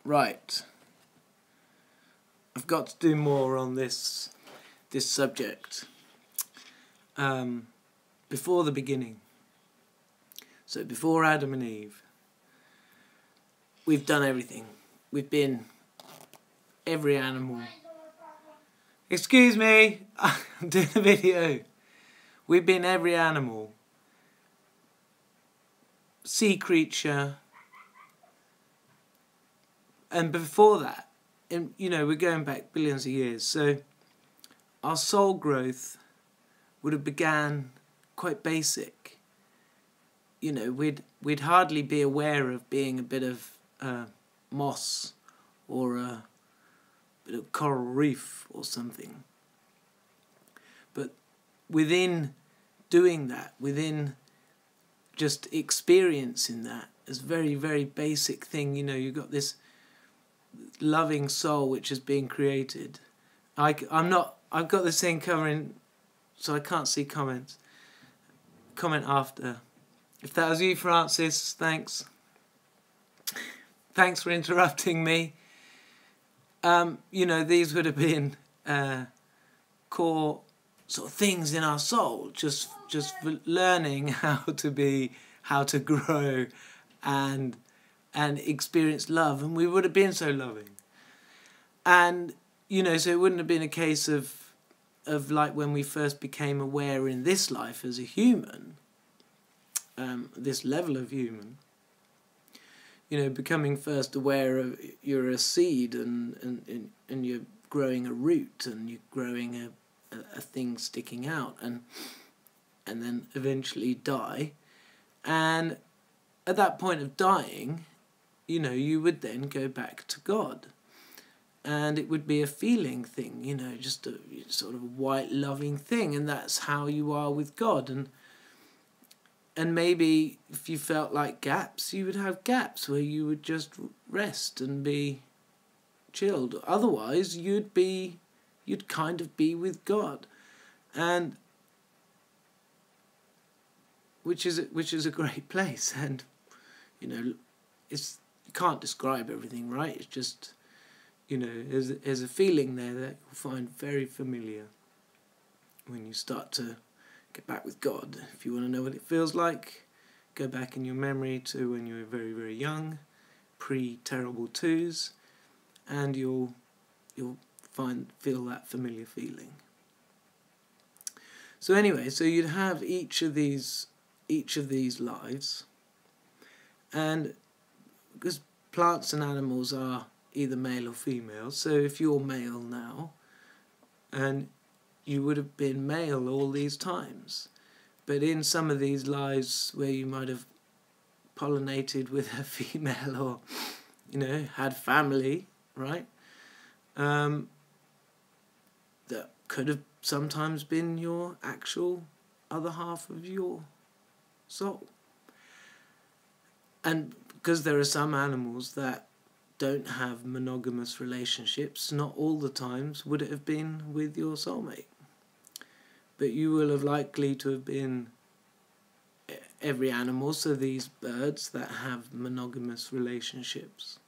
Right. I've got to do more on this subject. Before the beginning. So before Adam and Eve, we've done everything. We've been every animal. Excuse me, I'm doing a video. We've been every animal, sea creature, and before that, we're going back billions of years. So our soul growth would have began quite basic. We'd hardly be aware of being a bit of moss or a bit of coral reef or something. But within doing that, within just experiencing that as very, very basic thing, you've got this loving soul which is being created. I've got this thing covering, so I can't see comments. Comment after. If that was you, Francis, thanks. Thanks for interrupting me. These would have been core sort of things in our soul, just learning how to grow and experience love, and we would have been so loving. And so it wouldn't have been a case of like when we first became aware in this life as a human, this level of human, becoming first aware of you're a seed and you're growing a root and you're growing a thing sticking out and then eventually die. And at that point of dying, you would then go back to God. And it would be a feeling thing, just a sort of white loving thing, and that's how you are with God. And maybe if you felt like gaps, you would have gaps where you would just rest and be chilled. Otherwise, you'd kind of be with God, and which is a great place. And you can't describe everything, right? It's just there's a feeling there that you'll find very familiar when you start to get back with God. If you want to know what it feels like, go back in your memory to when you were very, very young, pre-terrible twos, and you'll feel that familiar feeling. So anyway, so you'd have each of these lives, and because plants and animals are either male or female, so if you're male now, and you would have been male all these times, but in some of these lives where you might have pollinated with a female or had family, right, that could have sometimes been your actual other half of your soul. And because there are some animals that don't have monogamous relationships, not all the times would it have been with your soulmate. But you will have likely to have been every animal, so these birds that have monogamous relationships.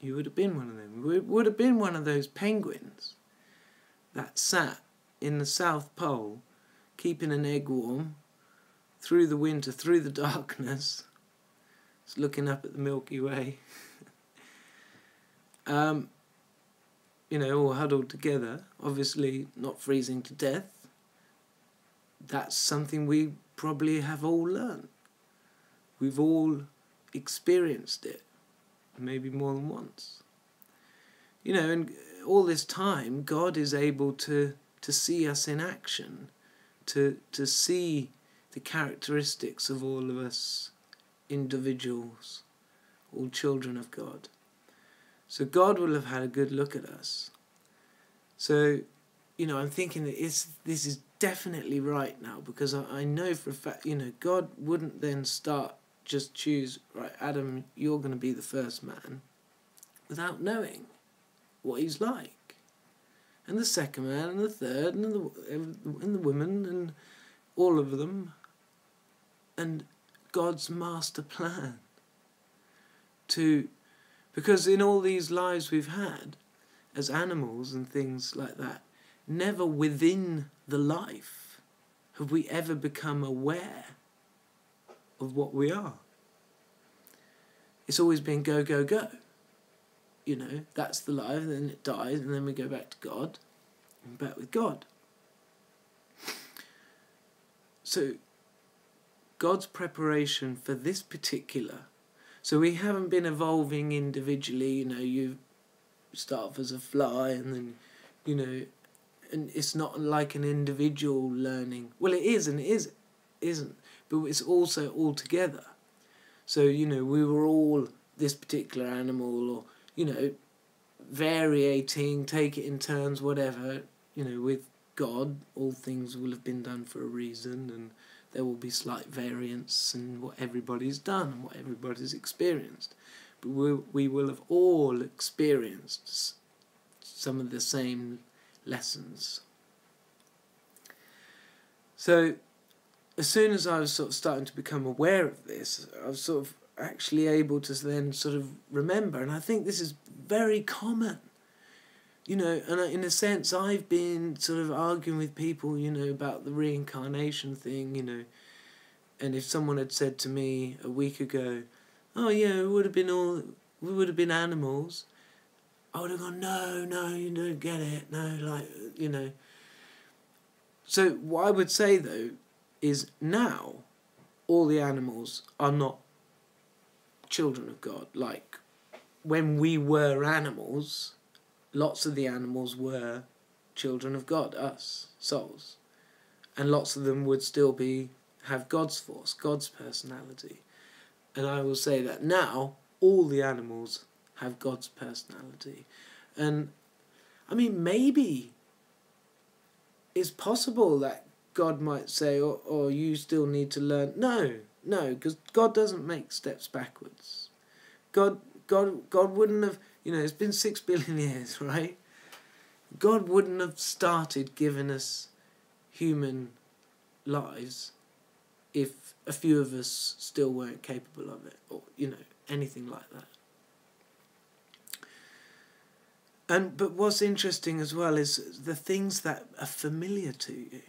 You would have been one of them. You would have been one of those penguins that sat in the South Pole, keeping an egg warm through the winter, through the darkness, just looking up at the Milky Way. All huddled together, obviously not freezing to death. That's something we probably have all learned. We've all experienced it, maybe more than once. And all this time, God is able to see us in action, to see the characteristics of all of us individuals, all children of God. So God will have had a good look at us. So, I'm thinking that this is definitely right now, because I know for a fact, God wouldn't then just choose, right, Adam, you're going to be the first man, without knowing what he's like. And the second man, and the third, and the women, and all of them. And God's master plan to Because in all these lives we've had, as animals and things like that, never within the life have we ever become aware of what we are. It's always been go, go, go. You know, that's the life, and then it dies, and then we go back to God, and back with God. So, God's preparation for this particular... So we haven't been evolving individually, you know, you start off as a fly, and then, you know, and it's not like an individual learning. Well, it is, and it isn't, but it's also all together. So, you know, we were all this particular animal, or, you know, variating, take it in turns, whatever. You know, with God, all things will have been done for a reason, and there will be slight variance in what everybody's done and what everybody's experienced. But we will have all experienced some of the same lessons. So, as soon as I was sort of starting to become aware of this, I was sort of actually able to then sort of remember, and I think this is very common. You know, and in a sense, I've been sort of arguing with people, you know, about the reincarnation thing, you know, and if someone had said to me a week ago, oh yeah, we would have been animals, I would have gone, no, you don't get it, no, like, you know. So what I would say, though, is now all the animals are not children of God. Like, when we were animals, lots of the animals were children of God, us, souls. And lots of them would still have God's force, God's personality. And I will say that now all the animals have God's personality. And, I mean, maybe it's possible that God might say, oh, you still need to learn. No, because God doesn't make steps backwards. God wouldn't have, you know, it's been 6 billion years, right? God wouldn't have started giving us human lives if a few of us still weren't capable of it, or, you know, anything like that. But what's interesting as well is the things that are familiar to you,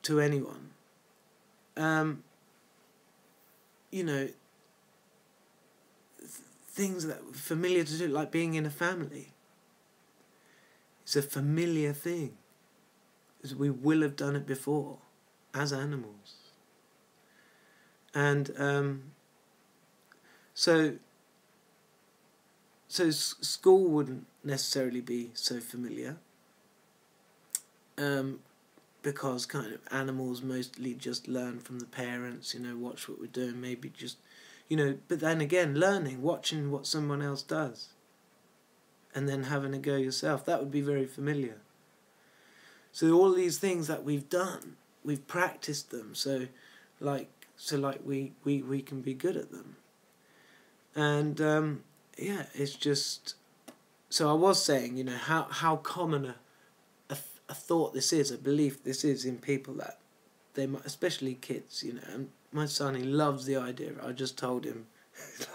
to anyone. You know, things that are familiar to do, like being in a family. It's a familiar thing, because we will have done it before, as animals. And so school wouldn't necessarily be so familiar, because kind of animals mostly just learn from the parents, you know, watch what we're doing, maybe just, you know, but then again, learning, watching what someone else does, and then having a go yourself, that would be very familiar. So all these things that we've done, we've practiced them, so we can be good at them. And yeah, it's just, so I was saying, you know, how common a thought this is, a belief this is in people, that they might, especially kids, you know. And my son, he loves the idea of it. I just told him,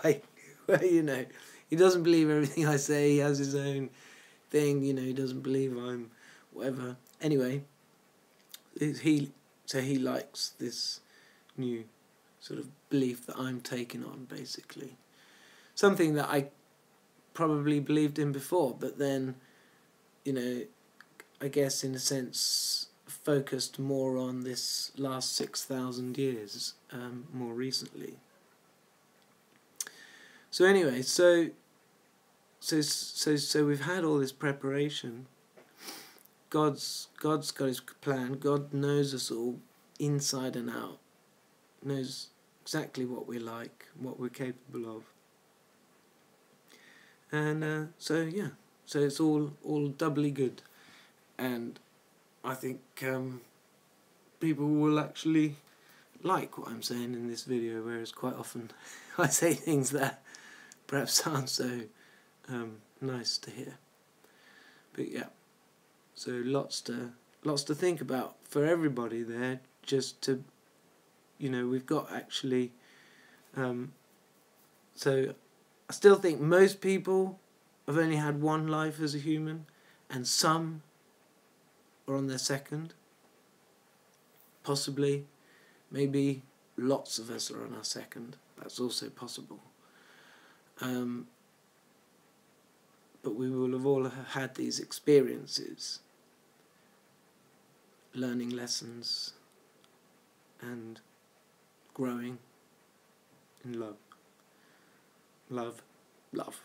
like, well, you know, he doesn't believe everything I say. He has his own thing, you know. He doesn't believe I'm whatever. Anyway, he likes this new sort of belief that I'm taking on, basically. Something that I probably believed in before, but then, you know, I guess in a sense focused more on this last 6,000 years, more recently. So anyway, so we've had all this preparation. God's got his plan. God knows us all inside and out. Knows exactly what we're like, what we're capable of. And so yeah, so it's all doubly good. And I think people will actually like what I'm saying in this video, whereas quite often I say things that perhaps aren't so nice to hear. But yeah, so lots to think about for everybody there, just to, you know, we've got actually, so I still think most people have only had one life as a human, and some are on their second. Possibly, maybe lots of us are on our second. That's also possible. But we will have all had these experiences, learning lessons and growing in love. Love, love.